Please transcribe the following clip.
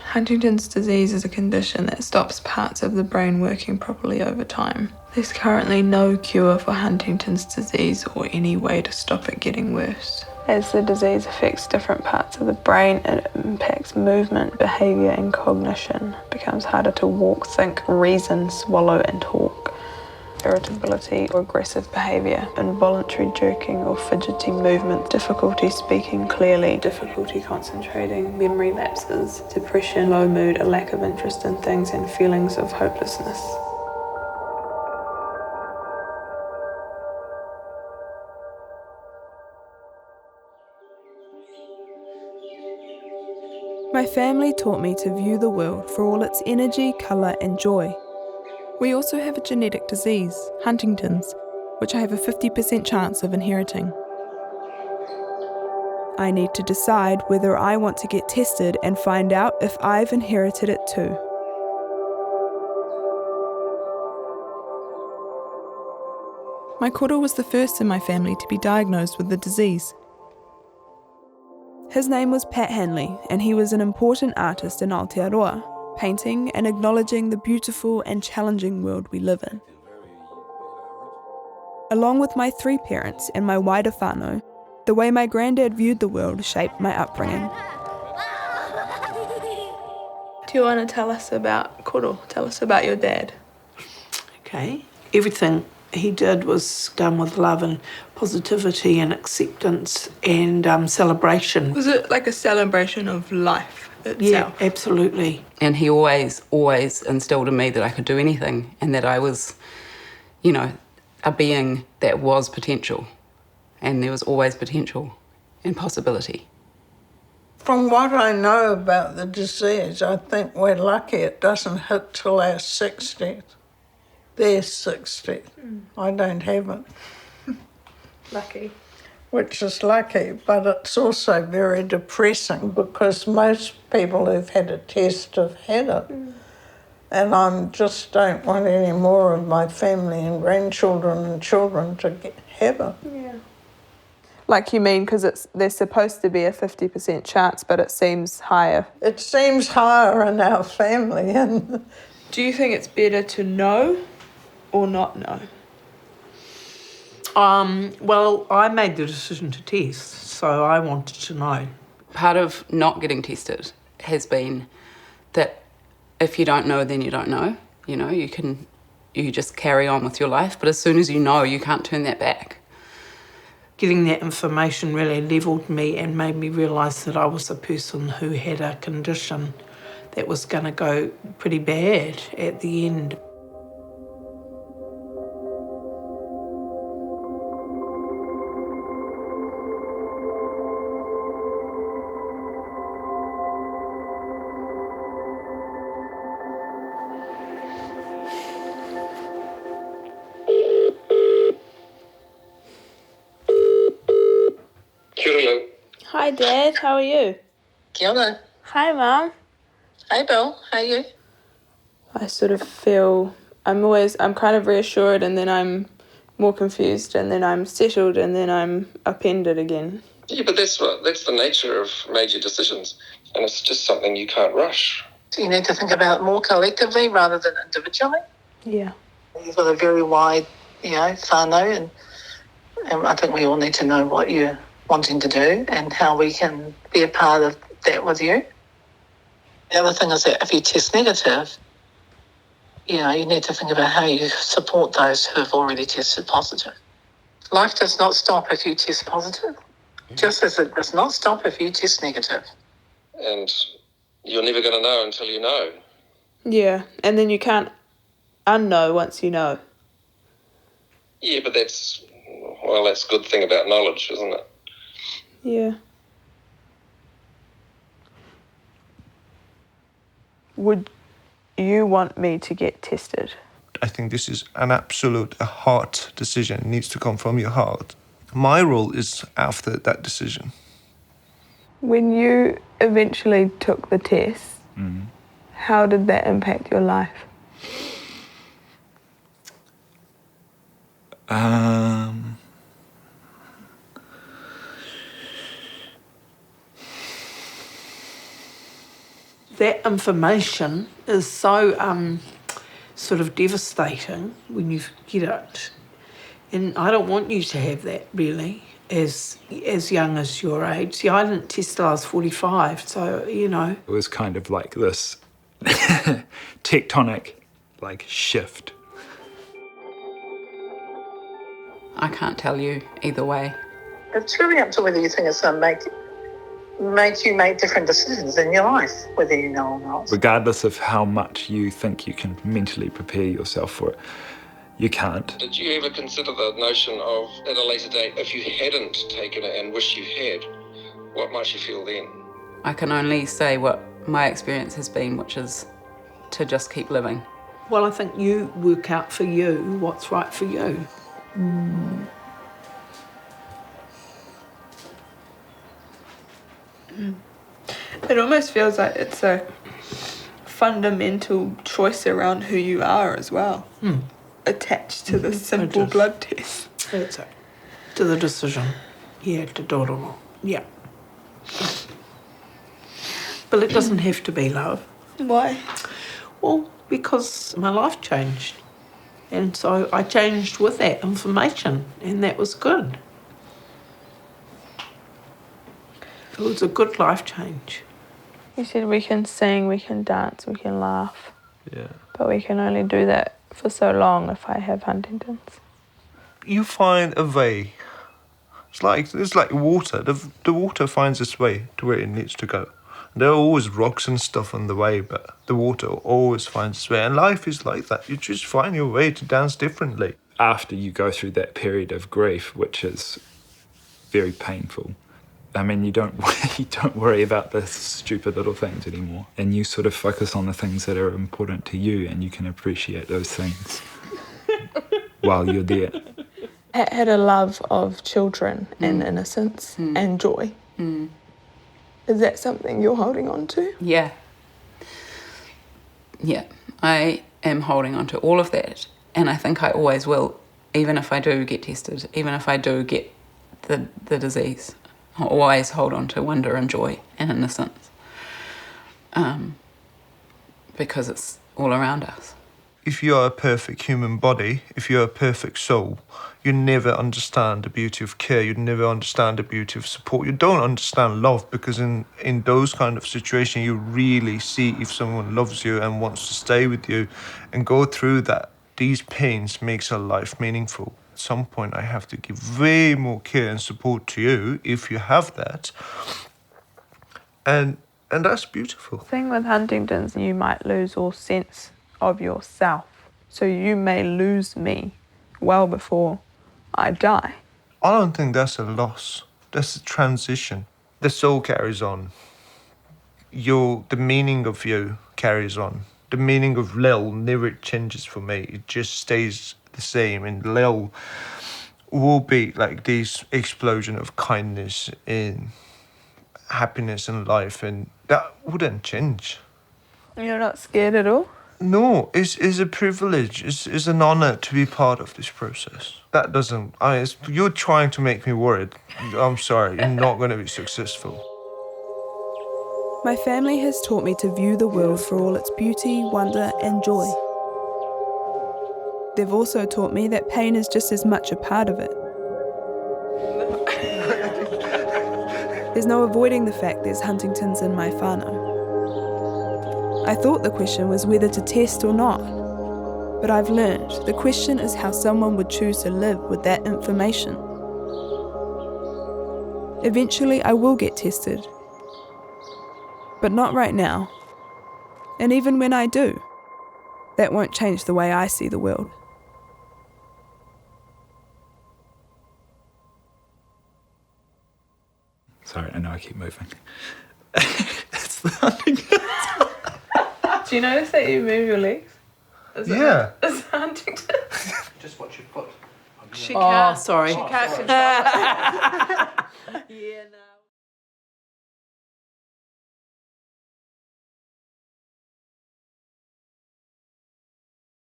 Huntington's disease is a condition that stops parts of the brain working properly over time. There's currently no cure for Huntington's disease or any way to stop it getting worse. As the disease affects different parts of the brain, it impacts movement, behaviour and cognition. It becomes harder to walk, think, reason, swallow and talk. Irritability or aggressive behaviour, involuntary jerking or fidgety movement, difficulty speaking clearly, difficulty concentrating, memory lapses, depression, low mood, a lack of interest in things and feelings of hopelessness. My family taught me to view the world for all its energy, colour and joy. We also have a genetic disease, Huntington's, which I have a 50% chance of inheriting. I need to decide whether I want to get tested and find out if I've inherited it too. My koro was the first in my family to be diagnosed with the disease. His name was Pat Hanly, and he was an important artist in Aotearoa, painting and acknowledging the beautiful and challenging world we live in. Along with my three parents and my wider whānau, the way my granddad viewed the world shaped my upbringing. Do you want to tell us about koro? Tell us about your dad. Okay. Everything he did was done with love and positivity and acceptance and celebration. Was it like a celebration of life itself? Yeah, absolutely. And he always instilled in me that I could do anything and that I was, a being that was potential. And there was always potential and possibility. From what I know about the disease, I think we're lucky it doesn't hit till our 60s. They're 60. I don't have it. Lucky. Which is lucky, but it's also very depressing because most people who've had a test have had it. And I just don't want any more of my family and grandchildren and children to have it. Yeah. Like you mean because there's supposed to be a 50% chance, but it seems higher. It seems higher in our family. And do you think it's better to know or not know? Well, I made the decision to test, so I wanted to know. Part of not getting tested has been that if you don't know, then you don't know. You just carry on with your life, but as soon as you know, you can't turn that back. Getting that information really levelled me and made me realise that I was a person who had a condition that was going to go pretty bad at the end. Hi Dad, how are you? Kia ora. Hi Mum. Hey Bill, how are you? I sort of feel I'm kind of reassured and then I'm more confused and then I'm settled and then I'm upended again. Yeah, but that's the nature of major decisions, and it's just something you can't rush. So you need to think about it more collectively rather than individually. Yeah. You've got a very wide, whānau, and I think we all need to know what you're wanting to do and how we can be a part of that with you. The other thing is that if you test negative, you need to think about how you support those who have already tested positive. Life does not stop if you test positive, just as it does not stop if you test negative. And you're never going to know until you know. Yeah, and then you can't unknow once you know. Yeah, but that's a good thing about knowledge, isn't it? Yeah. Would you want me to get tested? I think this is an absolute heart decision. It needs to come from your heart. My role is after that decision. When you eventually took the test, how did that impact your life? that information is so sort of devastating when you get it. And I don't want you to have that, really, as young as your age. See, I didn't test till I was 45, so, you know. It was kind of like this tectonic, like, shift. I can't tell you either way. It's really up to whether you think it's going to make you make different decisions in your life, whether you know or not. Regardless of how much you think you can mentally prepare yourself for it, you can't. Did you ever consider the notion of, at a later date, if you hadn't taken it and wished you had, what might you feel then? I can only say what my experience has been, which is to just keep living. Well, I think you work out for you what's right for you. It almost feels like it's a fundamental choice around who you are as well, attached to the simple blood test. That's it. To the decision. Yeah, to do it or not. Yeah. But it doesn't have to be love. Why? Well, because my life changed. And so I changed with that information, and that was good. It was a good life change. You said we can sing, we can dance, we can laugh. Yeah. But we can only do that for so long if I have Huntington's. You find a way. It's like water. The water finds its way to where it needs to go. There are always rocks and stuff on the way, but the water always finds its way. And life is like that. You just find your way to dance differently. After you go through that period of grief, which is very painful, I mean, you don't worry about the stupid little things anymore. And you sort of focus on the things that are important to you, and you can appreciate those things while you're there. I had a love of children and innocence and joy. Is that something you're holding on to? Yeah. Yeah, I am holding on to all of that, and I think I always will, even if I do get tested, even if I do get the disease. I'll always hold on to wonder and joy and innocence, because it's all around us. If you are a perfect human body, if you're a perfect soul, you never understand the beauty of care. You never understand the beauty of support. You don't understand love, because in those kind of situations, you really see if someone loves you and wants to stay with you and go through that. These pains makes a life meaningful. At some point, I have to give way more care and support to you if you have that. And that's beautiful. The thing with Huntington's, you might lose all sense of yourself. So you may lose me well before I die. I don't think that's a loss. That's a transition. The soul carries on. The meaning of you carries on. The meaning of Lil never changes for me. It just stays the same. And Lil will be like this explosion of kindness and happiness in life. And that wouldn't change. You're not scared at all? No, it's a privilege. It's an honor to be part of this process. That doesn't... you're trying to make me worried. I'm sorry, you're not going to be successful. My family has taught me to view the world for all its beauty, wonder and joy. They've also taught me that pain is just as much a part of it. There's no avoiding the fact there's Huntington's in my whānau. I thought the question was whether to test or not, but I've learned the question is how someone would choose to live with that information. Eventually I will get tested, but not right now. And even when I do, that won't change the way I see the world. Sorry, I know I keep moving. It's the Huntington. Do you notice that you move your legs? Is it Huntington? Just watch your foot. She can't. Sorry. She can't control it.